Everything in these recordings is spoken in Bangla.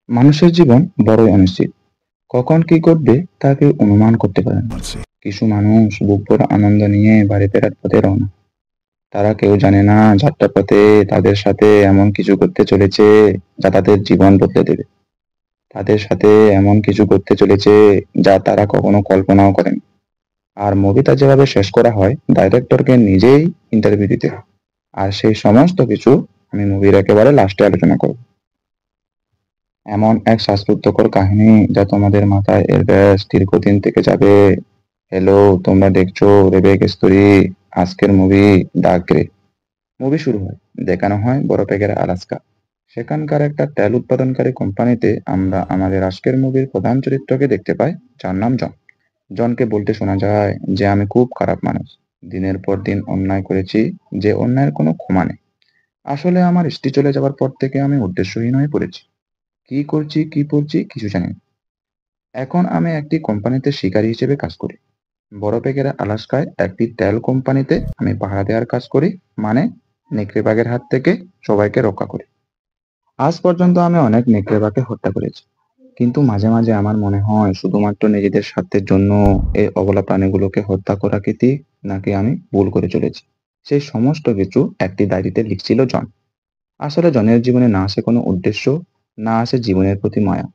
মানুষের জীবন বড়ই অনিশ্চিত। কখন কি ঘটবে তা কেউ অনুমান করতে পারে না। কিছু মানুষ বুক ভরা আনন্দ নিয়ে বাড়ি ফেরার পথে রওনা। তারা কেউ জানে না যাত্রাপথে তাদের সাথে এমন কিছু করতে চলেছে যা তাদের জীবন বদলে দেবে। তাদের সাথে এমন কিছু করতে চলেছে যা তারা কখনো কল্পনাও করেন। আর মুভিটা যেভাবে শেষ করা হয়, ডাইরেক্টরকে নিজেই ইন্টারভিউ দিতে হয়। আর সেই সমস্ত কিছু আমি মুভির একেবারে লাস্টে আলোচনা করব। এমন এক শ্বাসরুদ্ধকর কাহিনী যা তোমাদের মাথায় এর দীর্ঘদিন থেকে যাবে। হ্যালো, তোমরা দেখছো রেবেক স্টোরি। আজকের মুভি দ্য গ্রে। মুভি শুরু হয়, দেখানো হয় বরফেগের আলাস্কা। সেখানকার একটা তেল উৎপাদনকারী কোম্পানিতে আমরা আমাদের আজকের মুভির প্রধান চরিত্রকে দেখতে পাই, যার নাম জন। জনকে বলতে শোনা যায় যে আমি খুব খারাপ মানুষ, দিনের পর দিন অন্যায় করেছি, যে অন্যায়ের কোনো ক্ষমা নেই। আসলে আমার স্ত্রী চলে যাওয়ার পর থেকে আমি উদ্দেশ্যহীন হয়ে পড়েছি। কি করছি কি পড়ছি কিছু জানি না। এখন আমি একটি কোম্পানিতে শিকারী হিসেবে কাজ করি। বরফে ঘেরা আলাস্কায় একটি তেল কোম্পানিতে আমি পাহারা দেওয়ার কাজ করি, মানে নেকড়েবাঘের হাত থেকে সবাইকে রক্ষা করি। আজ পর্যন্ত আমি অনেক নেকড়েবাঘকে হত্যা করেছি, কিন্তু মাঝে মাঝে আমার মনে হয় শুধুমাত্র নিজেদের স্বার্থের জন্য এই অবলা প্রাণীগুলোকে হত্যা করা কি ঠিক, নাকি আমি ভুল করে চলেছি। সেই সমস্ত কিছু একটি ডায়েরিতে লিখছিল জন। আসলে জনের জীবনে না আসে কোনো উদ্দেশ্য, না আসে জীবনের প্রতি মায়া।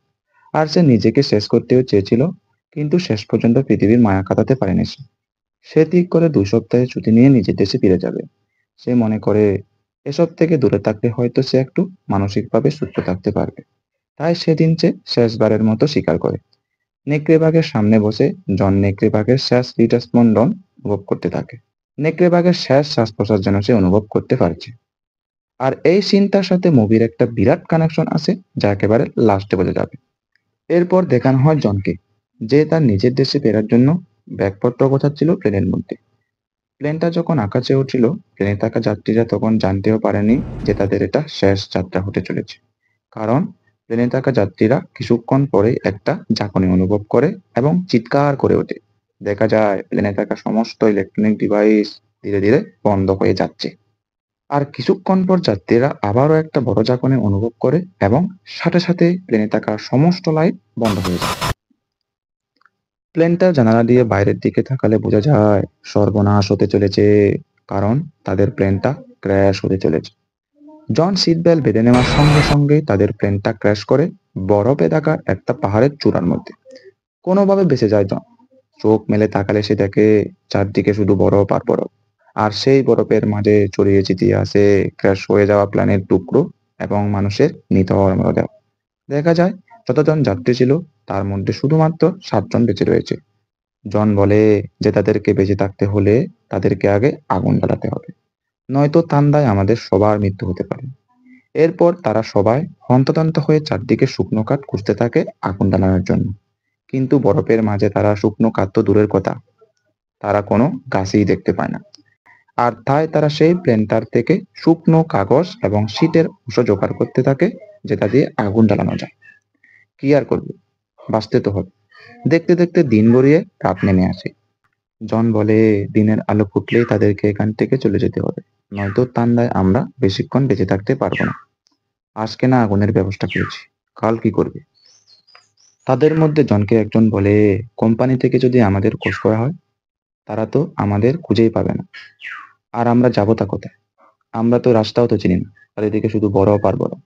আর সে নিজেকে শেষ করতেও চেয়েছিল, কিন্তু শেষ পর্যন্ত পৃথিবীর মায়া কাটাতে পারেনি সে। সে ঠিক করে 2 সপ্তাহের ছুটি নিয়ে নিজের দেশে ফিরে যাবে। সে মনে করে এসব থেকে দূরে থাকলে হয়তো সে একটু মানসিকভাবে সুস্থ থাকতে পারবে। তাই সেদিন সে শেষবারের মতো স্বীকার করে। নেকড়েবাঘের সামনে বসে জন নেকড়েবাঘের শেষ হৃদস্পন্দন অনুভব করতে থাকে। নেকড়েবাঘের শেষ শ্বাস প্রশ্বাস যেন সে অনুভব করতে পারছে। আর এই চিন্তার সাথে মুভির একটা বিরাট কানেকশন আছে, যা একেবারে লাস্টে বোঝা যাবে। এরপর দেখানো হয় জনকে, যে তার নিজের দেশে ফেরার জন্য ব্যাগপত্র গোছাচ্ছিল প্লেনের মধ্যে। প্লেনটা যখন আকাশে উঠছিল, প্লেনে থাকা যাত্রীরা তখন জানতেও পারেনি যে তাদের এটা শেষ যাত্রা হতে চলেছে। কারণ প্লেনে থাকা যাত্রীরা কিছুক্ষণ পরেই একটা ঝাঁকুনি অনুভব করে এবং চিৎকার করে ওঠে। দেখা যায় প্লেনে থাকা সমস্ত ইলেকট্রনিক ডিভাইস ধীরে ধীরে বন্ধ হয়ে যাচ্ছে। আর কিছুক্ষণ পর যাত্রীরা আবারও একটা বড় ঝাঁকুনি অনুভব করে এবং সাথে সাথে প্লেনে থাকা সমস্ত লাইট বন্ধ হয়ে যায়। প্লেনটার জানালা দিয়ে বাইরের দিকে তাকালে বোঝা যায় সর্বনাশ হতে চলেছে, কারণ তাদের প্লেনটা ক্র্যাশ হতে চলেছে। জন সিট বেল্ট বেঁধে নেওয়ার সঙ্গে সঙ্গেই তাদের প্লেনটা ক্র্যাশ করে বরফে ঢাকা একটা পাহাড়ের চূড়ার মধ্যে। কোনোভাবে বেঁচে যায় জন। চোখ মেলে তাকালে সে দেখে চারদিকে শুধু বরফ আর বরফ। আর সেই বরফের মাঝে ছড়িয়ে ছিটিয়ে আছে ক্র্যাশ হয়ে যাওয়া প্লেনের টুকরো এবং মানুষের নিথর মরদেহ। দেখা যায় যতজন যাত্রী ছিল তার মধ্যে শুধুমাত্র 7 জন বেঁচে রয়েছে। জন বলে যে তাদেরকে বেঁচে থাকতে হলে তাদেরকে আগে আগুন জ্বালাতে হবে, নয়তো ঠান্ডায় আমাদের সবার মৃত্যু হতে পারে। এরপর তারা সবাই হন্তদন্ত হয়ে চারদিকে শুকনো কাঠ খুঁজতে থাকে আগুন জ্বালানোর জন্য। কিন্তু বরফের মাঝে তারা শুকনো কাঠ তো দূরের কথা, তারা কোনো গাছই দেখতে পায় না। আর তাই তারা সেই প্লেনটার থেকে শুকনো কাগজ এবং শীটের অংশ জোগাড় করতে থাকে, যেটা দিয়ে আগুন জ্বালানো যায়। কি আর করবে, বাঁচতে তো হবে। দেখতে দেখতে দিন গড়িয়ে রাত নেমে আসে। জন বলে দিনের আলো ফুটলেই তাদেরকে এখান থেকে চলে যেতে হবে, নয়তো ঠান্ডায় আমরা বেশিক্ষণ বেঁচে থাকতে পারবো না। আজকে না আগুনের ব্যবস্থা করেছি, কাল কি করবে? তাদের মধ্যে জনকে একজন বলে, কোম্পানি থেকে যদি আমাদের খোঁজ করা হয়, তারা তো আমাদের খুঁজেই পাবে না। আর আমরা যাবো তা কোথায়? আমরা তো রাস্তাও তো চিনি না, আর এদিকে শুধু বরফ আর বরফ।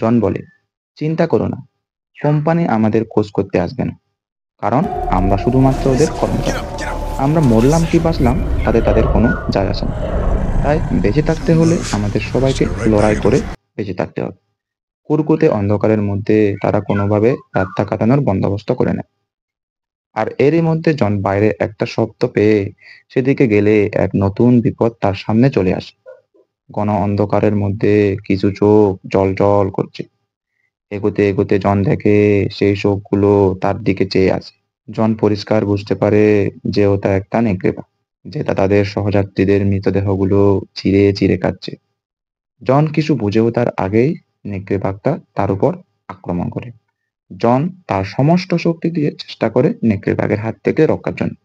জন বলে, চিন্তা করো না, কোম্পানি আমাদের খোঁজ করতে আসবে না, কারণ আমরা শুধুমাত্র ওদের কর্মচারী। আমরা মরলাম কি বাঁচলাম তাতে তাদের কোনো যায় আসে না। তাই বেঁচে থাকতে হলে আমাদের সবাইকে লড়াই করে বেঁচে থাকতে হবে। কুরকুতে অন্ধকারের মধ্যে তারা কোনোভাবে রাতটা কাটানোর বন্দোবস্ত করে নেয়। আর এরই মধ্যে জন বাইরে একটা শব্দ পেয়ে সেদিকে গেলে এক নতুন বিপদ তার সামনে চলে আসে। ঘন অন্ধকারের মধ্যে কিছু চোখ জল করছে। এগোতে এগোতে জন দেখে সেই চোখগুলো তার দিকে চেয়ে আছে। জন পরিষ্কার বুঝতে পারে যে ওটা একটা নেকড়ে বাঘ, যেটা তাদের সহযাত্রীদের মৃতদেহগুলো চিরে চিরে খাচ্ছে। জন কিছু বুঝে ওঠার আগেই নেকড়ে বাঘটা তার উপর আক্রমণ করে। জন তার সমস্ত শক্তি দিয়ে চেষ্টা করে নেকড়ে বাঘের হাত থেকে রক্ষার জন্য।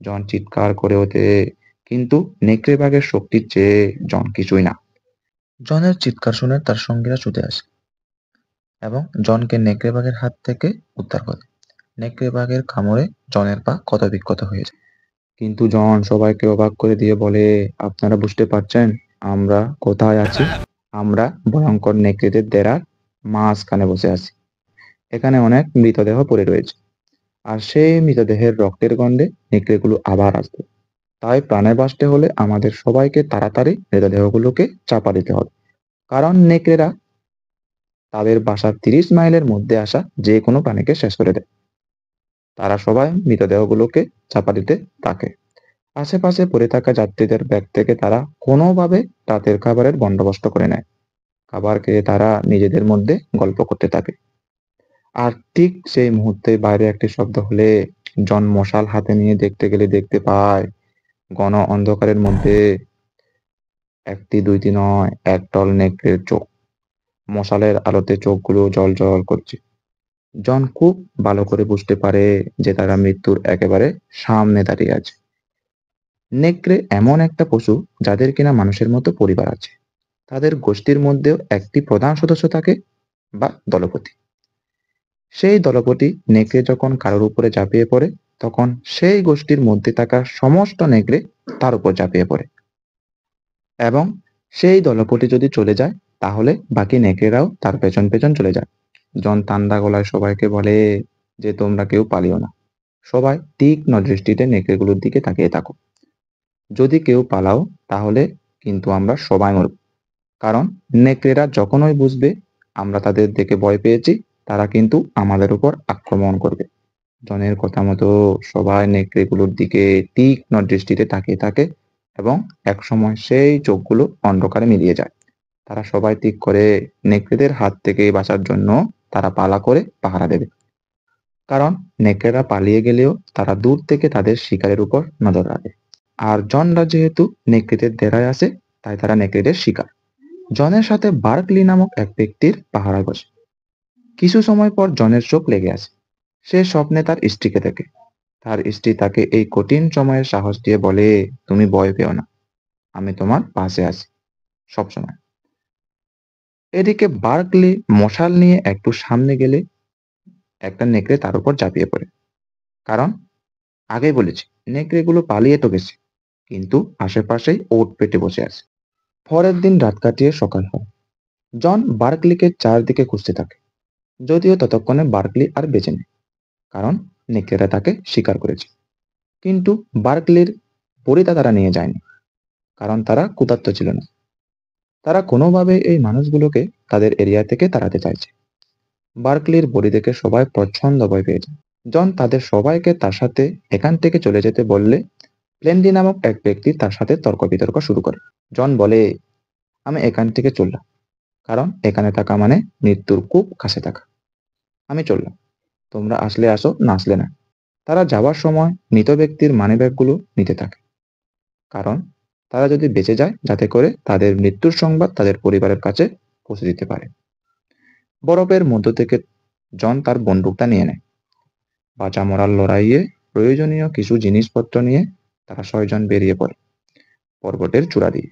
জন চিৎকার করে ওঠে, কিন্তু নেকড়ে বাঘের শক্তির চেয়ে জন কিছুই না। জনের চিৎকার শুনে তার সঙ্গীরা ছুটে আসে। এবং জনকে নেকড়ে বাঘের হাত থেকে উদ্ধার করে। নেকড়ে বাঘের কামড়ে জনের পা ক্ষত বিক্ষত হয়ে যায়। কিন্তু জন সবাইকে অবাক করে দিয়ে বলে, আপনারা বুঝতে পারছেন আমরা কোথায় আছি? আমরা ভয়ঙ্কর নেকড়েদের ডেরার মাঝখানে বসে আছি। এখানে অনেক মৃতদেহ পড়ে রয়েছে, আর সেই মৃতদেহের রক্তের গন্ধে নেকড়েগুলো আবার আসবে। তাই প্রাণে বাঁচতে হলে আমাদের সবাইকে তাড়াতাড়ি মৃতদেহগুলোকে চাপা দিতে হবে, কারণ নেকড়েরা তাদের বাসার 30 মাইলের মধ্যে আসা যে কোনো প্রাণীকে শেষ করে দেয়। তারা সবাই মৃতদেহগুলোকে চাপা দিতে থাকে। আশেপাশে পড়ে থাকা যাত্রীদের ব্যাগ থেকে তারা কোনোভাবে রাতের খাবারের বন্দোবস্ত করে নেয়। খাবার খেয়ে তারা নিজেদের মধ্যে গল্প করতে থাকে। আর ঠিক সেই মুহূর্তে বাইরে একটি শব্দ হলে জন মশাল হাতে নিয়ে দেখতে গেলে দেখতে পায় ঘন অন্ধকারের মধ্যে একটি দুইটি নয় একদল নেকড়ের চোখ। মশালের আলোতে চোখগুলো জ্বলজ্বল করছে। জন খুব ভালো করে বুঝতে পারে যে তারা মৃত্যুর একেবারে সামনে দাঁড়িয়ে আছে। নেকড়ে এমন একটা পশু যাদের কিনা মানুষের মতো পরিবার আছে। তাদের গোষ্ঠীর মধ্যেও একটি প্রধান সদস্য থাকে বা দলপতি। সেই দলপতি নেকড়ে যখন কারোর উপরে ঝাঁপিয়ে পড়ে, তখন সেই গোষ্ঠীর মধ্যে থাকা সমস্ত নেকড়ে তার উপর ঝাঁপিয়ে পড়ে। এবং সেই দলপতি যদি চলে যায়, তাহলে বাকি নেকড়েরাও তার পেছন পেছন চলে যায়। জন ঠান্ডা গলায় সবাইকে বলে যে তোমরা কেউ পালিও না। সবাই তীক্ষ্ণ দৃষ্টিতে নেকড়েগুলোর দিকে তাকিয়ে থাকো। যদি কেউ পালাও তাহলে কিন্তু আমরা সবাই মরব। কারণ নেকড়েরা যখনই বুঝবে আমরা তাদের দেখে ভয় পেয়েছি, তারা কিন্তু আমাদের উপর আক্রমণ করবে। জনের কথা মতো সবাই নেকড়েগুলোর দিকে তীক্ষ্ণ দৃষ্টিতে তাকিয়ে থাকে এবং একসময় সেই চোখগুলো অন্ধকারে মিলিয়ে যায়। তারা সবাই ঠিক করে নেকড়েদের হাত থেকে বাঁচার জন্য তারা পালা করে পাহারা দেবে। কারণ নেকড়েরা পালিয়ে গেলেও তারা দূর থেকে তাদের শিকারের উপর নজর রাখে। আর জনরা যেহেতু নেকড়েদের ডেরায় আছে, তাই তারা নেকড়েদের শিকার। জনের সাথে বার্কলি নামক এক ব্যক্তির পাহারায় বসে। কিছু সময় পর জনের চোখ লেগে আসে। সে স্বপ্নে তার স্ত্রীকে দেখে। তার স্ত্রী তাকে এই কঠিন সময়ে সাহস দিয়ে বলে, তুমি ভয় পেও না, আমি তোমার পাশে আছি সবসময়। এদিকে বার্কলি মশাল নিয়ে একটু সামনে গেলে একটা নেকড়ে তার উপর ঝাঁপিয়ে পড়ে। কারণ আগেই বলেছি নেকড়েগুলো পালিয়ে তো গেছে, কিন্তু আশেপাশেই ওট পেতে বসে আছে। পরের দিন রাত কাটিয়ে সকাল হয়। জন বার্কলিকে চারদিকে খুঁজতে থাকে, যদিও ততক্ষণে বার্কলি আর বেঁচে নেই, কারণ নেকড়েরা তাকে শিকার করেছে। কিন্তু বার্কলির বড়িটা তারা নিয়ে যায়নি, কারণ তারা ক্ষুধার্ত ছিল না। তারা কোনোভাবে এই মানুষগুলোকে তাদের এরিয়া থেকে তাড়াতে চাইছে। বার্কলির বডি দেখে সবাই প্রচন্ড ভয় পেয়ে যায়। জন তাদের সবাইকে তার সাথে এখান থেকে চলে যেতে বললে প্লেন্ডি নামক এক ব্যক্তি তার সাথে তর্ক বিতর্ক শুরু করে। জন বলে, আমি এখান থেকে চললাম, কারণ এখানে থাকা মানে মৃত্যুর খুব কাছে থাকা। আমি চললাম, তোমরা আসলে আসো, না আসলে না। তারা যাওয়ার সময় মৃত ব্যক্তির মানিব্যাগগুলো নিতে থাকে, কারণ তারা যদি বেঁচে যায় যাতে করে তাদের মৃত্যুর সংবাদ তাদের পরিবারের কাছে পৌঁছে দিতে পারে। বরফের মধ্য থেকে জন তার বন্দুকটা নিয়ে নেয়। বাঁচা মরার লড়াইয়ে প্রয়োজনীয় কিছু জিনিসপত্র নিয়ে তারা 6 জন বেরিয়ে পড়ে পর্বতের চূড়া দিয়ে।